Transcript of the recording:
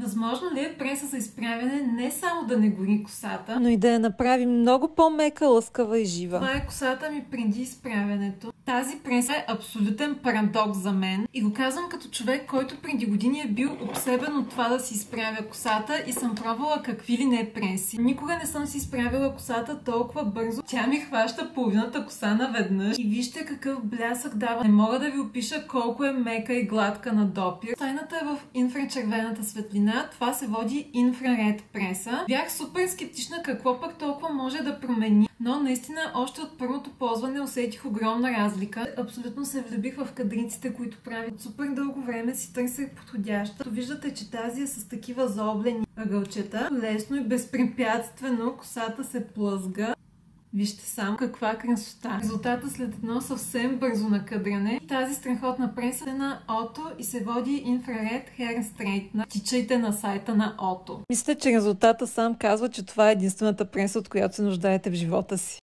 Възможно ли е преса за изправяне не само да не гори косата, но и да я направи много по-мека, лъскава и жива? Това е косата ми преди изправянето. Тази преса е абсолютен парадокс за мен и го казвам като човек, който преди години е бил обсебен от това да си изправя косата и съм пробвала какви ли не преси. Никога не съм си изправила косата толкова бързо. Тя ми хваща половината коса наведнъж и вижте какъв блясък дава. Не мога да ви опиша колко е мека и гладка на допир. Тайната е в инфрачервената светлина. Това се води инфраред преса. Бях супер скептична какво пък толкова може да промени, но наистина още от първото ползване усетих огромна разлика. Абсолютно се влюбих в кадриците, които правят. Супер дълго време си търсех подходяща. Виждате, че тази е с такива заоблени ъгълчета. Лесно и безпрепятствено косата се плъзга. Вижте само каква красота. Резултата след едно съвсем бързо накъдряне. Тази страхотна преса е на Ото и се води инфраред Hair Straightener. Тичайте на сайта на Ото. Мисля, че резултата сам казва, че това е единствената преса, от която се нуждаете в живота си.